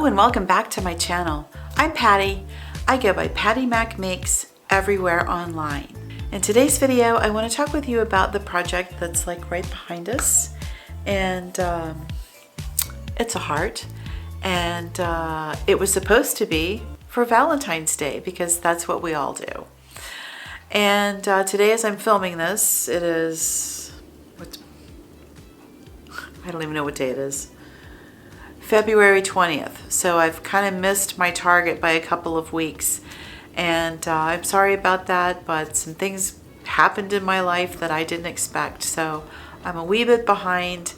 Hello and welcome back to my channel. I'm Patty. I go by Pattymac Makes everywhere online. In today's video, I want to talk with you about the project that's like right behind us. And it's a heart. And it was supposed to be for Valentine's Day because that's what we all do. And today as I'm filming this, it is, I don't even know what day it is. February 20th. So I've kind of missed my target by a couple of weeks. And I'm sorry about that, but some things happened in my life that I didn't expect. So I'm a wee bit behind,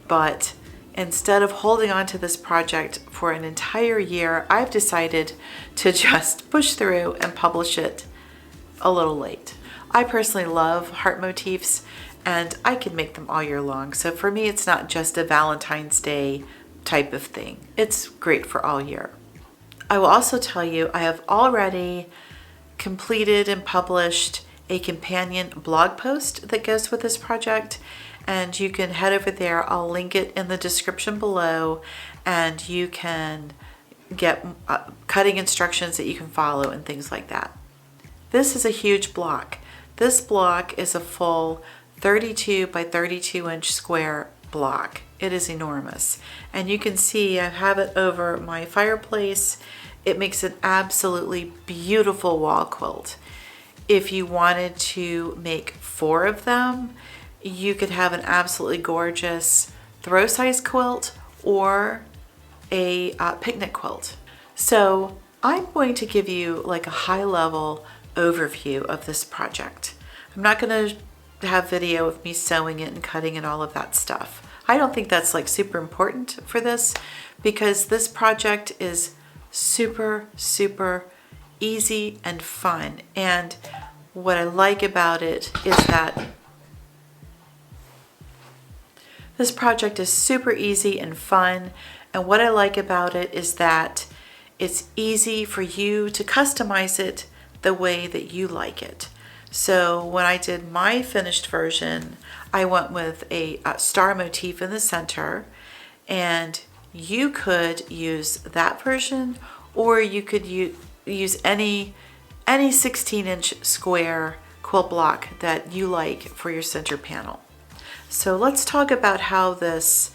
but instead of holding on to this project for an entire year, I've decided to just push through and publish it a little late. I personally love heart motifs and I can make them all year long. So for me, it's not just a Valentine's Day type of thing. It's great for all year. I will also tell you I have already completed and published a companion blog post that goes with this project, and you can head over there. I'll link it in the description below, and you can get cutting instructions that you can follow and things like that. This is a huge block. This block is a full 32 by 32 inch square block. It is enormous. And you can see I have it over my fireplace. It makes an absolutely beautiful wall quilt. If you wanted to make 4 of them, you could have an absolutely gorgeous throw size quilt or a picnic quilt. So I'm going to give you like a high level overview of this project. I'm not going to have video of me sewing it and cutting and all of that stuff. I don't think that's like super important for this because this project is super easy and fun. And what I like about it is that this project is super easy and fun. And what I like about it is that it's easy for you to customize it the way that you like it. So when I did my finished version, I went with a star motif in the center, and you could use that version, or you could use any 16-inch square quilt block that you like for your center panel. So let's talk about how this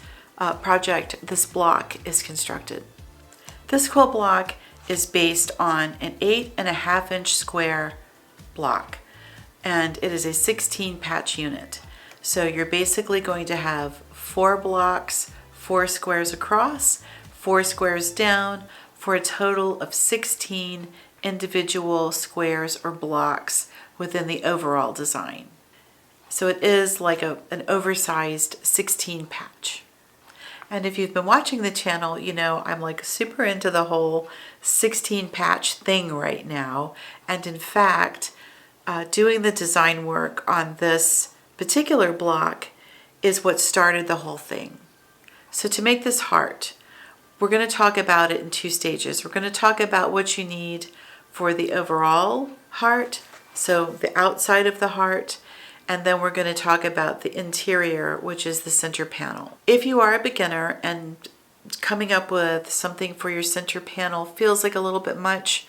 this block is constructed. This quilt block is based on an 8.5 inch square block, and it is a 16 patch unit. So you're basically going to have 4 blocks, 4 squares across, 4 squares down, for a total of 16 individual squares or blocks within the overall design. So it is like an oversized 16 patch. And if you've been watching the channel, you know I'm like super into the whole 16 patch thing right now. And in fact, doing the design work on this particular block is what started the whole thing. So to make this heart, we're going to talk about it in 2 stages. We're going to talk about what you need for the overall heart, so the outside of the heart, and then we're going to talk about the interior, which is the center panel. If you are a beginner and coming up with something for your center panel feels like a little bit much,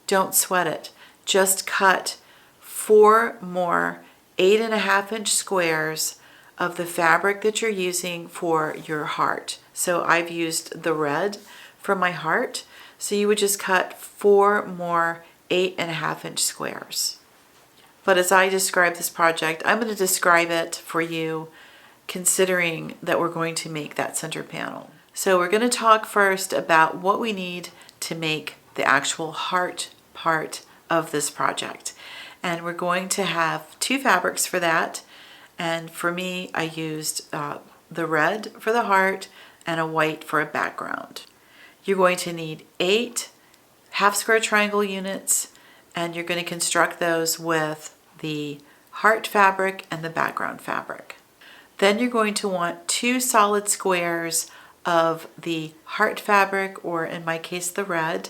don't sweat it. Just cut 4 more 8.5 inch squares of the fabric that you're using for your heart. So I've used the red for my heart. So you would just cut 4 more 8.5 inch squares. But as I describe this project, I'm going to describe it for you considering that we're going to make that center panel. So we're going to talk first about what we need to make the actual heart part of this project. And we're going to have 2 fabrics for that. And for me, I used the red for the heart and a white for a background. You're going to need 8 half square triangle units, and you're going to construct those with the heart fabric and the background fabric. Then you're going to want 2 solid squares of the heart fabric, or in my case the red,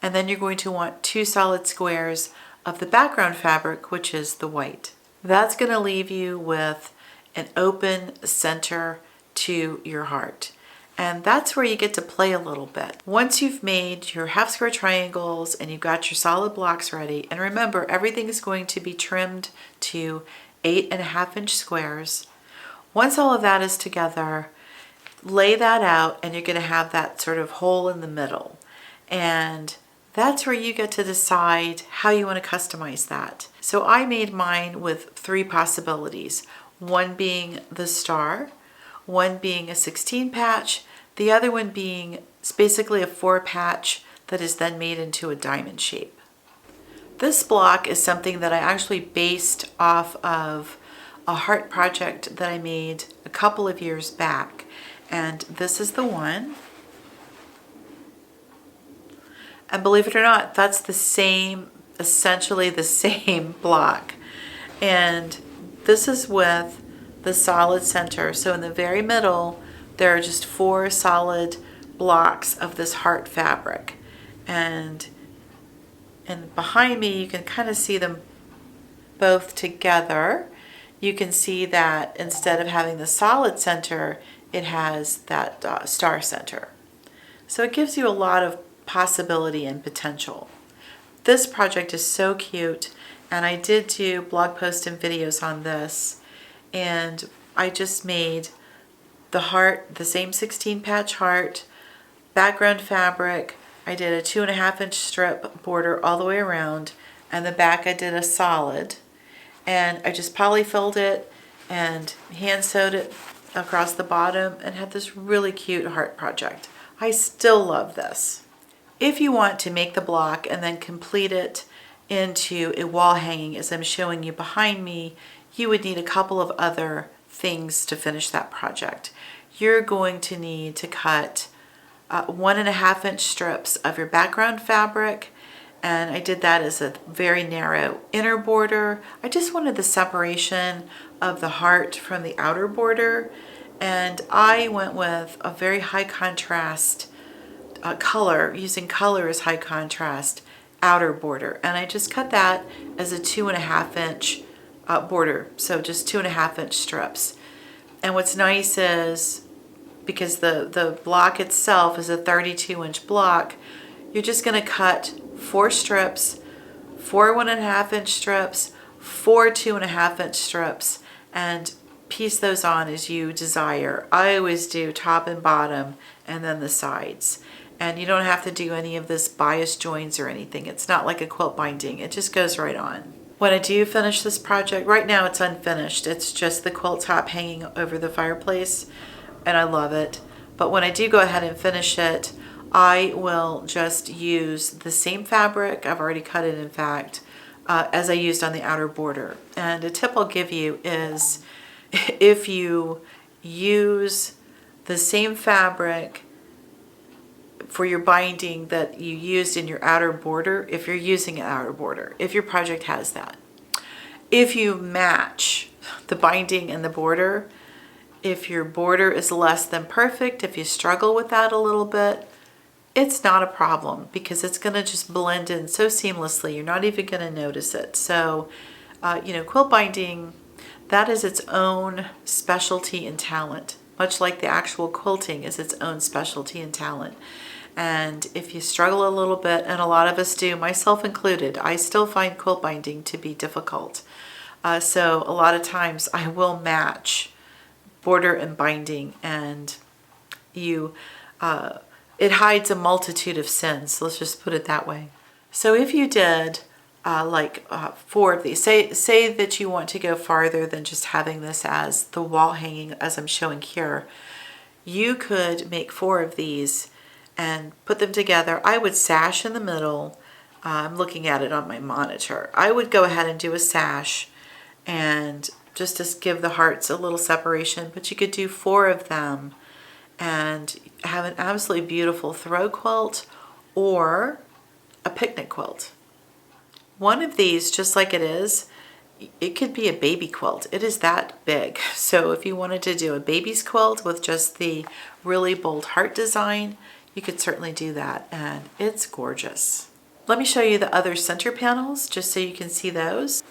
and then you're going to want 2 solid squares of the background fabric, which is the white. That's going to leave you with an open center to your heart. And that's where you get to play a little bit. Once you've made your half square triangles and you've got your solid blocks ready, and remember, everything is going to be trimmed to 8.5-inch squares. Once all of that is together, lay that out and you're going to have that sort of hole in the middle. And that's where you get to decide how you want to customize that. So I made mine with 3 possibilities. One being the star, one being a 16 patch, the other one being basically a 4 patch that is then made into a diamond shape. This block is something that I actually based off of a heart project that I made a couple of years back. And this is the one. And believe it or not, that's the same, essentially the same block. And this is with the solid center. So in the very middle, there are just 4 solid blocks of this heart fabric. And behind me, you can kind of see them both together. You can see that instead of having the solid center, it has that star center. So it gives you a lot of possibility and potential. This project is so cute, and I did do blog posts and videos on this, and I just made the heart, the same 16 patch heart, background fabric. I did a 2.5-inch strip border all the way around, and the back I did a solid, and I just polyfilled it and hand sewed it across the bottom and had this really cute heart project. I still love this. If you want to make the block and then complete it into a wall hanging, as I'm showing you behind me, you would need a couple of other things to finish that project. You're going to need to cut 1.5-inch strips of your background fabric, and I did that as a very narrow inner border. I just wanted the separation of the heart from the outer border, and I went with a very high contrast color, using color as high contrast outer border, and I just cut that as a 2.5-inch border, so just 2.5-inch strips. And what's nice is, because the block itself is a 32-inch block, you're just going to cut 4 strips, 4 1.5-inch strips, 4 2.5-inch strips, and piece those on as you desire. I always do top and bottom and then the sides. And you don't have to do any of this bias joints or anything. It's not like a quilt binding. It just goes right on. When I do finish this project, right now it's unfinished. It's just the quilt top hanging over the fireplace, and I love it. But when I do go ahead and finish it, I will just use the same fabric, I've already cut it in fact, as I used on the outer border. And a tip I'll give you is, if you use the same fabric for your binding that you used in your outer border, if you're using an outer border, if your project has that, if you match the binding and the border, if your border is less than perfect, if you struggle with that a little bit, it's not a problem, because it's going to just blend in so seamlessly, you're not even going to notice it. So, quilt binding, that is its own specialty and talent, much like the actual quilting is its own specialty and talent. And if you struggle a little bit, and a lot of us do, myself included, I still find quilt binding to be difficult. So a lot of times I will match border and binding, and it hides a multitude of sins. Let's just put it that way. So if you did 4 of these, say that you want to go farther than just having this as the wall hanging as I'm showing here, you could make 4 of these and put them together. I would sash in the middle. I'm looking at it on my monitor. I would go ahead and do a sash, and just to give the hearts a little separation, but you could do 4 of them and have an absolutely beautiful throw quilt or a picnic quilt. One of these, just like it could be a baby quilt. It is that big. So if you wanted to do a baby's quilt with just the really bold heart design, you could certainly do that, and it's gorgeous. Let me show you the other center panels just so you can see those.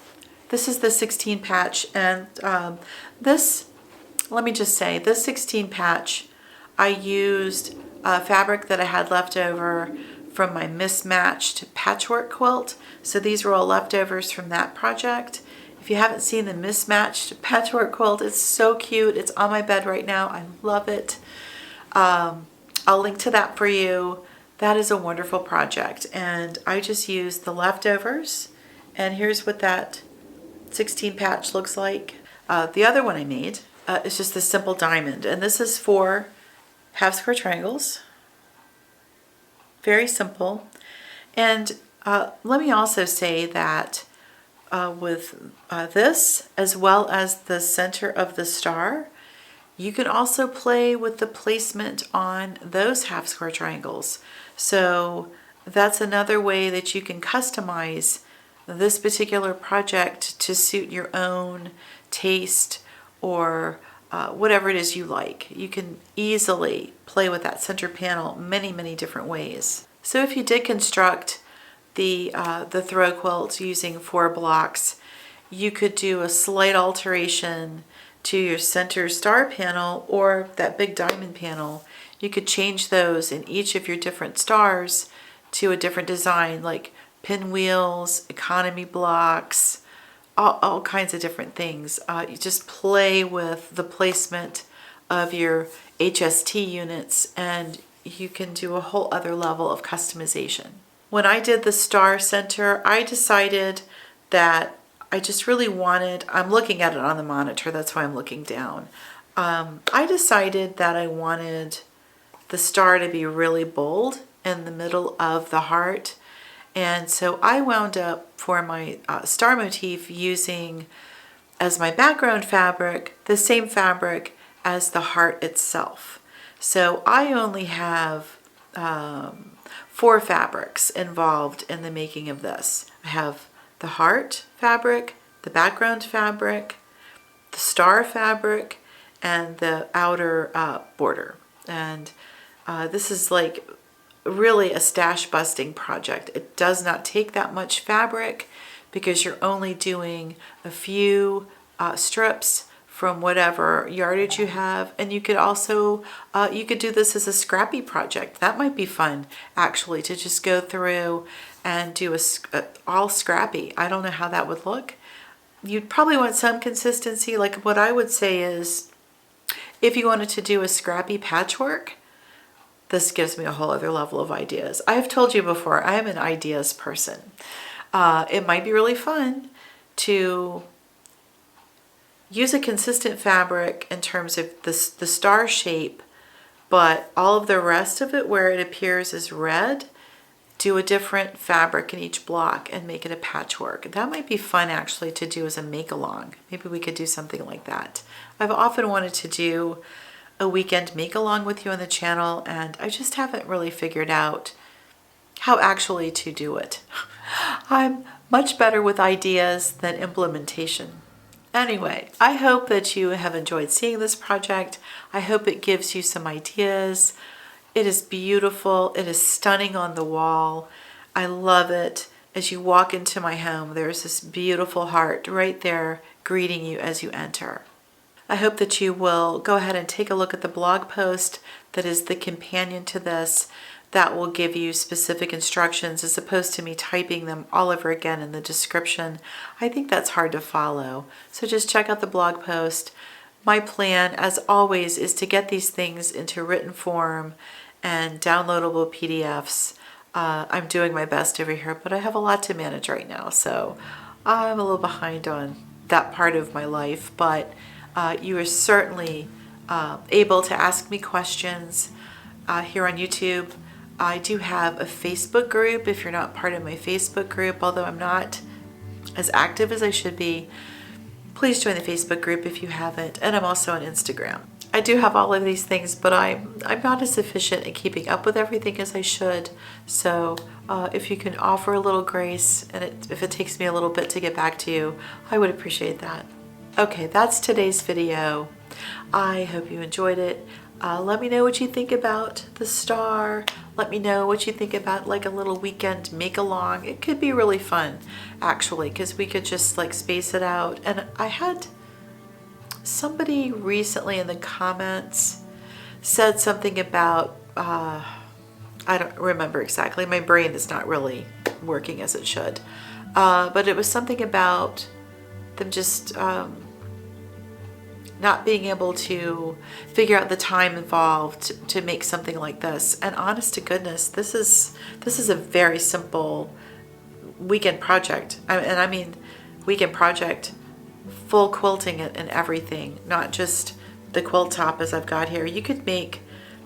This is the 16 patch, and let me just say, this 16 patch, I used fabric that I had left over from my mismatched patchwork quilt. So these were all leftovers from that project. If you haven't seen the mismatched patchwork quilt, it's so cute. It's on my bed right now. I love it. I'll link to that for you. That is a wonderful project. And I just used the leftovers. And here's what that 16 patch looks like. The other one I made is just the simple diamond. And this is for half square triangles. Very simple. And let me also say that with this, as well as the center of the star, you can also play with the placement on those half square triangles. So that's another way that you can customize this particular project to suit your own taste or whatever it is you like. You can easily play with that center panel many, many different ways. So if you did construct the throw quilt using 4 blocks, you could do a slight alteration to your center star panel or that big diamond panel. You could change those in each of your different stars to a different design, like pinwheels, economy blocks, all kinds of different things. You just play with the placement of your HST units and you can do a whole other level of customization. When I did the star center, I decided that I just really wanted, I'm looking at it on the monitor, that's why I'm looking down. I decided that I wanted the star to be really bold in the middle of the heart. And so I wound up for my star motif using as my background fabric the same fabric as the heart itself. So I only have 4 fabrics involved in the making of this. I have the heart fabric, the background fabric, the star fabric, and the outer border. And this is like really a stash busting project. It does not take that much fabric because you're only doing a few strips from whatever yardage you have. And you could also, you could do this as a scrappy project. That might be fun actually, to just go through and do all scrappy. I don't know how that would look. You'd probably want some consistency. Like what I would say is, if you wanted to do a scrappy patchwork, this gives me a whole other level of ideas. I have told you before, I am an ideas person. It might be really fun to use a consistent fabric in terms of the star shape, but all of the rest of it where it appears as red, do a different fabric in each block and make it a patchwork. That might be fun actually to do as a make-along. Maybe we could do something like that. I've often wanted to do a weekend make-along with you on the channel, and I just haven't really figured out how actually to do it. I'm much better with ideas than implementation. Anyway, I hope that you have enjoyed seeing this project. I hope it gives you some ideas. It is beautiful. It is stunning on the wall. I love it. As you walk into my home, there's this beautiful heart right there greeting you as you enter. I hope that you will go ahead and take a look at the blog post that is the companion to this. That will give you specific instructions as opposed to me typing them all over again in the description. I think that's hard to follow. So just check out the blog post. My plan, as always, is to get these things into written form and downloadable PDFs. I'm doing my best over here, but I have a lot to manage right now, so I'm a little behind on that part of my life, but you are certainly able to ask me questions here on YouTube. I do have a Facebook group if you're not part of my Facebook group, although I'm not as active as I should be. Please join the Facebook group if you haven't, and I'm also on Instagram. I do have all of these things, but I'm not as efficient at keeping up with everything as I should. So if you can offer a little grace, and if it takes me a little bit to get back to you, I would appreciate that. Okay, that's today's video. I hope you enjoyed it. Let me know what you think about the star. Let me know what you think about like a little weekend make-along. It could be really fun, actually, because we could just like space it out. And I had somebody recently in the comments said something about, I don't remember exactly. My brain is not really working as it should. But it was something about them just not being able to figure out the time involved to make something like this. And honest to goodness, this is a very simple weekend project. And I mean weekend project, full quilting it and everything, not just the quilt top as I've got here. You could make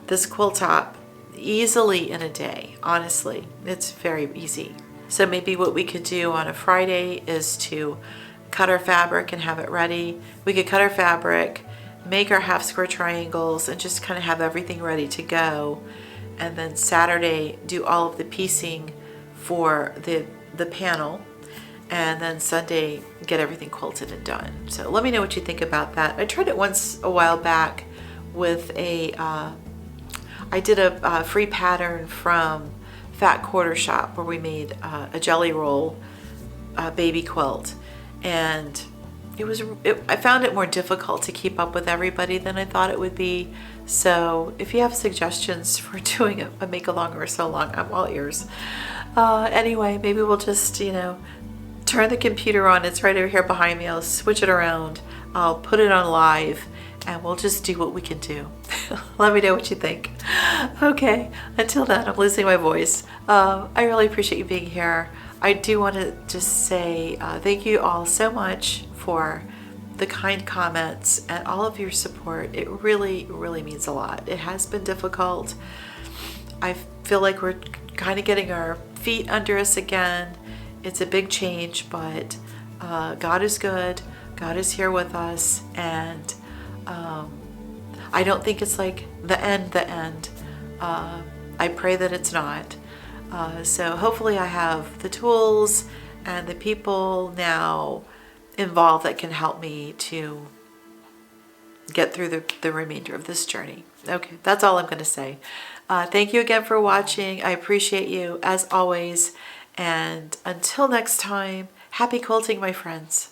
this quilt top easily in a day. Honestly, it's very easy. So maybe what we could do on a Friday is to cut our fabric and have it ready. We could cut our fabric, make our half square triangles, and just kind of have everything ready to go. And then Saturday do all of the piecing for the panel, and then Sunday get everything quilted and done. So let me know what you think about that. I tried it once a while back with I did a free pattern from Fat Quarter Shop where we made a jelly roll baby quilt, and I found it more difficult to keep up with everybody than I thought it would be. So if you have suggestions for doing a make-along or so long, I'm all ears. Anyway, maybe we'll just, turn the computer on. It's right over here behind me. I'll switch it around. I'll put it on live, and we'll just do what we can do. Let me know what you think. Okay, until then, I'm losing my voice. I really appreciate you being here. I do want to just say thank you all so much for the kind comments and all of your support. It really, really means a lot. It has been difficult. I feel like we're kind of getting our feet under us again. It's a big change, but God is good. God is here with us, and I don't think it's like the end. I pray that it's not. So hopefully I have the tools and the people now involved that can help me to get through the remainder of this journey. Okay, that's all I'm going to say. Thank you again for watching. I appreciate you as always. And until next time, happy quilting, my friends.